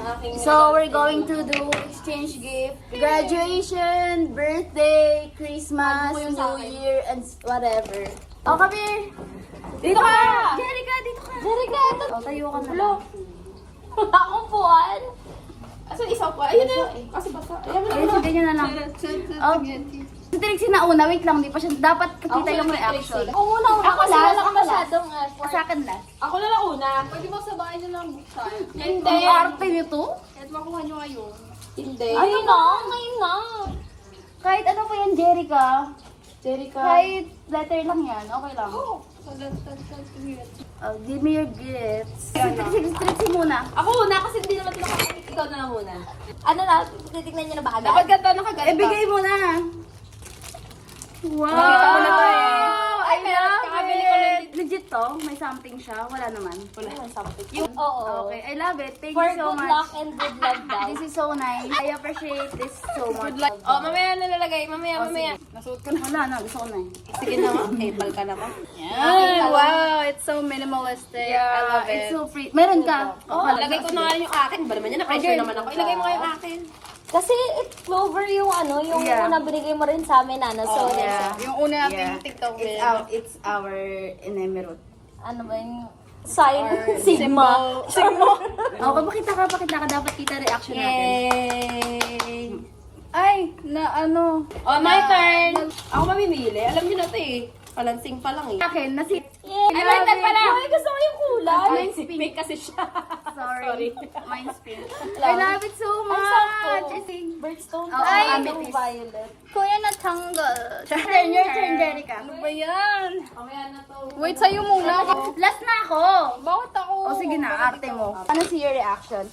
aking... So, we're going to do exchange gift. Graduation, birthday, Christmas, New Year, and whatever. Oh, come here! Dito ka! Jerica, dito ka! Jerica, ito! Oh, tayo ka na lang. Wala akong puwan. Aso isang puwan? Ayun na. Kasi basta. Ayan mo Ayun, na. ganyan na lang. Oh, si Trixie na una, wait lang, di pa siya. Dapat kita yung reaction. Ako muna una. Ako Kasi last, wala ako akong masyadong effort. Sa akin last. Ako na lang una. Pwede mo sabahin nyo lang buksan. Hindi. Ang arte nito? Kahit makuha nyo ngayon. Hindi. Ayun na, ngayon na. Kahit ano pa yan, Jerica. Jerica. Kahit letter lang yan, okay lang. Oh. Oh, give me your gifts. Trixie muna. Ako una kasi hindi naman ito nakakita. Ikaw na lang muna. Ano na, titignan niyo na ba agad? Dapat ganda nakaganto. Bigay mo na. Wow! Nakita ko na to eh. I love kakabili ko lang it! Legit to? May something siya? Wala naman. Wala nang something. Oo. Okay, I love it. Thank For you so good much. luck and good love daw. This is so nice. I appreciate this so much. Good luck. Oh, mamaya nalalagay. Mamaya. Nasuot ko na. Wala na, gusto ko na eh. Sige na, Apple ka na ba? Yan! Wow! It's so minimalistic. Yeah, I love It's it. so free. Meron ka? Oh, ilagay ko na nga yung akin. Ba naman yan? Na-pressure naman ako. Ilagay mo nga yung akin. Kasi Clover yung ano, yung Yeah. una binigay mo rin sa amin, Nana. So, Yeah. Yung una Yeah. TikTok It's our enemerald. ano ba yung sign? Sigma. Oh, pakita ka. Dapat kita reaction natin. Yay! Ay, na ano. Oh, my turn! Ako mamimili. Alam niyo na ito eh. Palansing pa lang eh. Akin, nasi... Yay! I love it. Ay, gusto ko yung kulay. Mine's pink. Pink kasi siya. Sorry. Mine's pink. I love it so much. I think... Birdstone. Oo, Ay, amethyst. violet. Kuya, natanggal. Your turn, Jerica. Ano ba yan? Mamaya na to. Wait, sa'yo muna. Last na ako. Bakit ako? O sige na, arte mo. Ano si your reaction?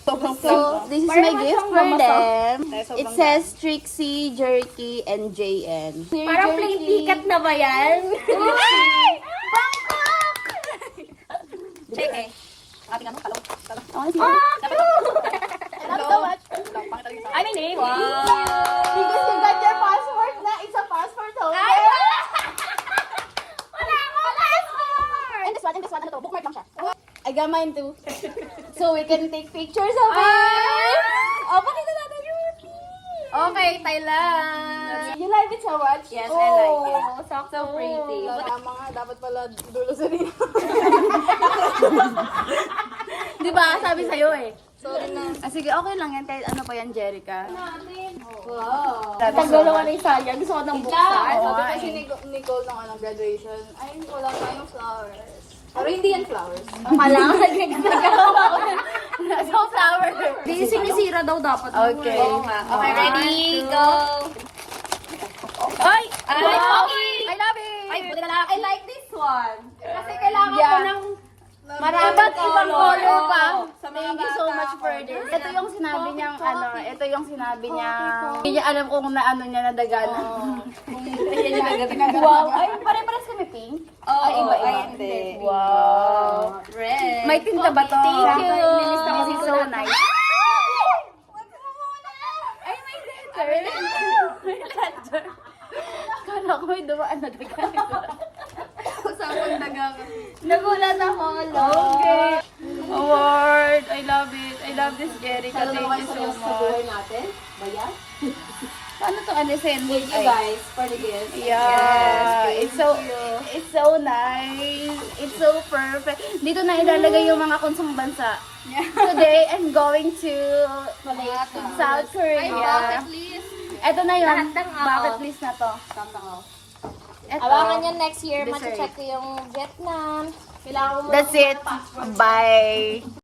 Sobrang So, this is my gift for them. It says Trixie, Jerky, and JN. Parang plain ticket na ba yan? Bangkok! Jake. Ating ano? Talong. Oh, sige. Hello. Ay, may name. Wow. Because you got your passport na. It's a passport holder. Ay, Wala ako passport! And this one, ano to? Bookmark lang siya. I got mine too. So we can take pictures of it. Oh, pakita natin yung Okay, Thailand. You like it so much? Yes, I like it. So pretty. Tama nga, dapat pala dulo sa rin. Di ba? Sabi sa'yo eh. Sorry na. Sige, okay lang yan. Kahit ano pa yan, Jerica. Wow. Tagulo ka ng saya. Gusto ko ng buksan. Oo, Sabi nga kasi eh. ni Nicole nung graduation, ay wala tayong flowers. Pero hindi yan flowers. Kailangan nagkakawa ko. So, flower. Di sinisira daw dapat. Okay. Oo nga. Okay, ready? Go. Ay! Ay, Wow! okay. I love it! Ay, buti na lang. I like this one. Kasi kailangan Yeah. ko ng Dapat ibang color pa. Sa mga Thank you so bata. much for this. Ito yung sinabi niyang ano, ito yung sinabi niya. Hindi niya alam kung na ano niya nadagana. Ayan yung nagagawa. Wow! Ay, pare-pares kami pink. Oo, Ay, iba-iba. ay, hindi. Wow! Red. May tinta ba to? Thank you. Nilista ko si so nice. Ay, may letter. May letter. Kala ko may dumaan na daga. Usapang daga. Nagulat ako. Okay. Award. I love it. I love this, Jerica. Thank you so much. natin? Bayan? Paano to alisin? Thank you guys for the gift. Yeah, Yes, it's so nice. It's so perfect. Dito na ilalagay yung mga kunsang bansa. Today, I'm going to South Korea. list. Ito na yun. Lahat ng ako. Bucket list na to. Ito. Abangan niyo next year, Dessert. check ko yung Vietnam. Kailangan mo That's it. Bye.